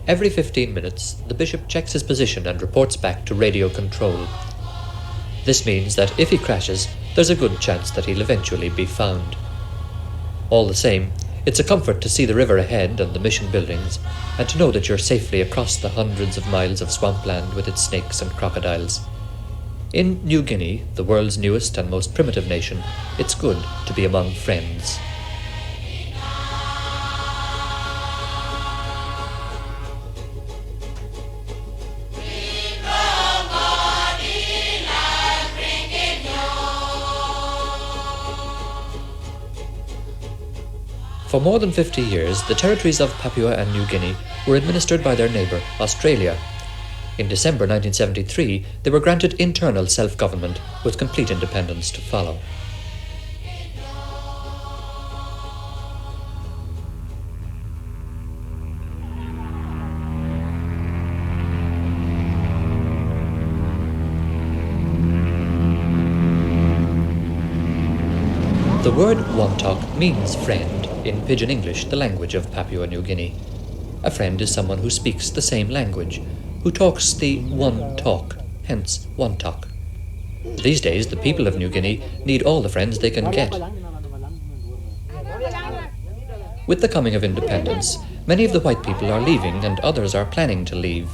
Every 15 minutes, the bishop checks his position and reports back to radio control. This means that if he crashes, there's a good chance that he'll eventually be found. All the same, it's a comfort to see the river ahead and the mission buildings, and to know that you're safely across the hundreds of miles of swampland with its snakes and crocodiles. In New Guinea, the world's newest and most primitive nation, it's good to be among friends. For more than 50 years, the territories of Papua and New Guinea were administered by their neighbour, Australia. In December 1973, they were granted internal self-government with complete independence to follow. The word Wantok means friend in Pidgin English, the language of Papua New Guinea. A friend is someone who speaks the same language, who talks the one talk, hence Wantok. These days, the people of New Guinea need all the friends they can get. With the coming of independence, many of the white people are leaving and others are planning to leave.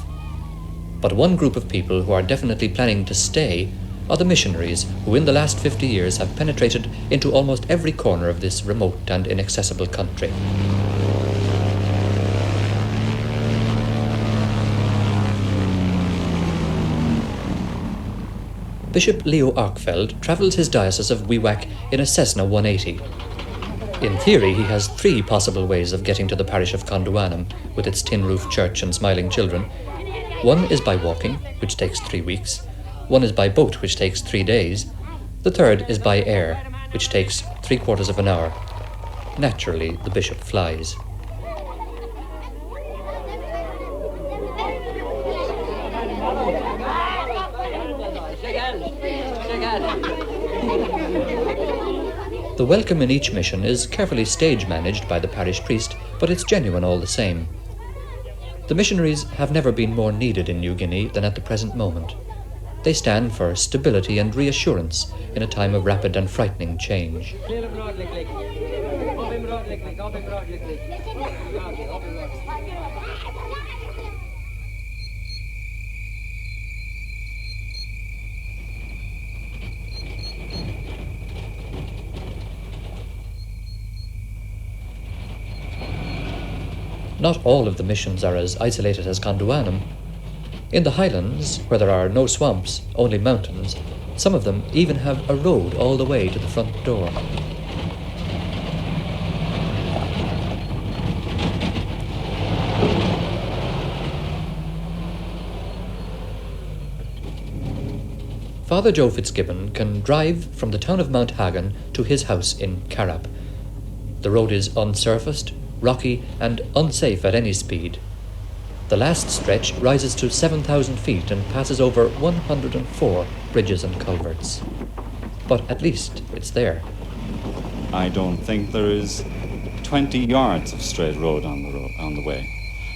But one group of people who are definitely planning to stay are the missionaries who in the last 50 years have penetrated into almost every corner of this remote and inaccessible country. Bishop Leo Arkfeld travels his diocese of Wewak in a Cessna 180. In theory, he has 3 possible ways of getting to the parish of Conduanum, with its tin-roofed church and smiling children. One is by walking, which takes 3 weeks. One is by boat, which takes 3 days. The third is by air, which takes 3/4 of an hour. Naturally, the bishop flies. The welcome in each mission is carefully stage-managed by the parish priest, but it's genuine all the same. The missionaries have never been more needed in New Guinea than at the present moment. They stand for stability and reassurance in a time of rapid and frightening change. Not all of the missions are as isolated as Conduanum. In the highlands, where there are no swamps, only mountains, some of them even have a road all the way to the front door. Father Joe Fitzgibbon can drive from the town of Mount Hagen to his house in Karab. The road is unsurfaced, rocky, and unsafe at any speed. The last stretch rises to 7,000 feet and passes over 104 bridges and culverts. But at least it's there. I don't think there is 20 yards of straight road on the way.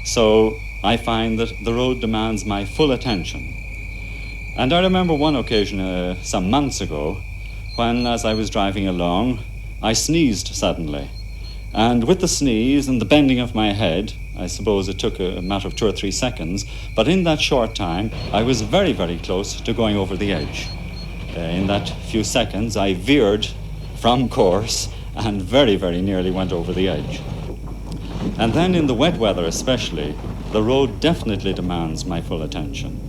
So I find that the road demands my full attention. And I remember one occasion some months ago when, as I was driving along, I sneezed suddenly. And with the sneeze and the bending of my head, I suppose it took a matter of 2 or 3 seconds, but in that short time, I was very, very close to going over the edge. In that few seconds, I veered from course and very, very nearly went over the edge. And then in the wet weather especially, the road definitely demands my full attention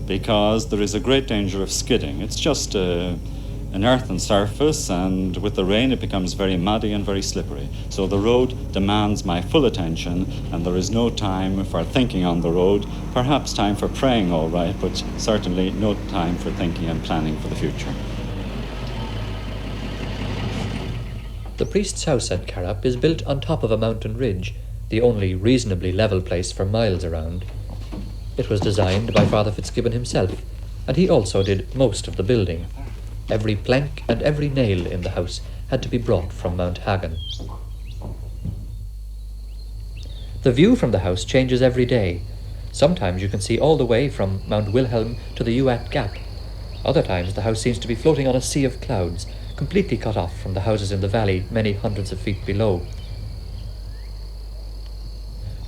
because there is a great danger of skidding. It's just an earthen surface, and with the rain it becomes very muddy and very slippery. So the road demands my full attention, and there is no time for thinking on the road, perhaps time for praying all right, but certainly no time for thinking and planning for the future. The priest's house at Karab is built on top of a mountain ridge, the only reasonably level place for miles around. It was designed by Father Fitzgibbon himself, and he also did most of the building. Every plank and every nail in the house had to be brought from Mount Hagen. The view from the house changes every day. Sometimes you can see all the way from Mount Wilhelm to the Uat Gap. Other times the house seems to be floating on a sea of clouds, completely cut off from the houses in the valley many hundreds of feet below.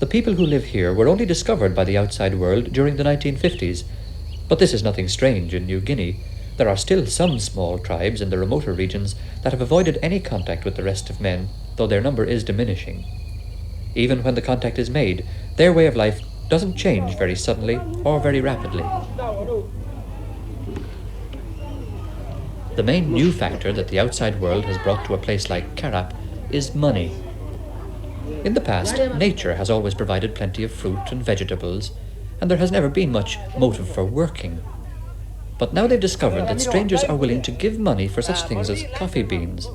The people who live here were only discovered by the outside world during the 1950s, but this is nothing strange in New Guinea. There are still some small tribes in the remoter regions that have avoided any contact with the rest of men, though their number is diminishing. Even when the contact is made, their way of life doesn't change very suddenly or very rapidly. The main new factor that the outside world has brought to a place like Karap is money. In the past, nature has always provided plenty of fruit and vegetables, and there has never been much motive for working. But now they've discovered that strangers are willing to give money for such things as coffee beans,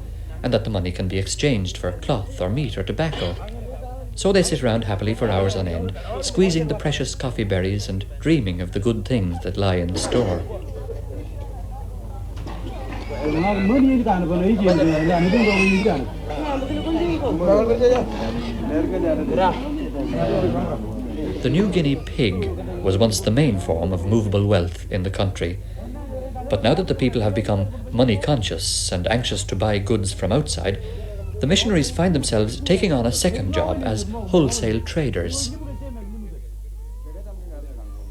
and that the money can be exchanged for cloth or meat or tobacco. So they sit around happily for hours on end, squeezing the precious coffee berries and dreaming of the good things that lie in store. The New Guinea pig was once the main form of movable wealth in the country. But now that the people have become money conscious and anxious to buy goods from outside, the missionaries find themselves taking on a second job as wholesale traders.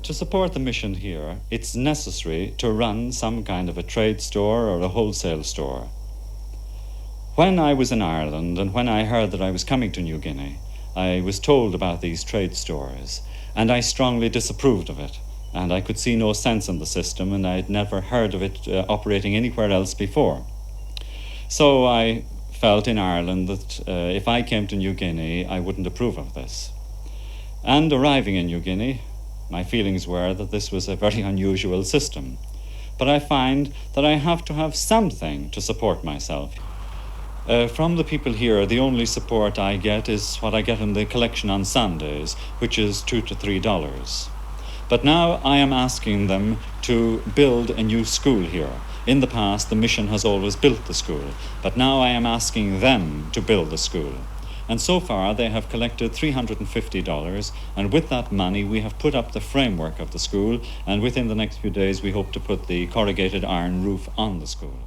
To support the mission here, it's necessary to run some kind of a trade store or a wholesale store. When I was in Ireland and when I heard that I was coming to New Guinea, I was told about these trade stores, and I strongly disapproved of it. And I could see no sense in the system, and I had never heard of it operating anywhere else before. So I felt in Ireland that if I came to New Guinea, I wouldn't approve of this. And arriving in New Guinea, my feelings were that this was a very unusual system. But I find that I have to have something to support myself. From the people here, the only support I get is what I get in the collection on Sundays, which is $2 to $3. But now I am asking them to build a new school here. In the past, the mission has always built the school, but now I am asking them to build the school. And so far, they have collected $350, and with that money, we have put up the framework of the school, and within the next few days, we hope to put the corrugated iron roof on the school.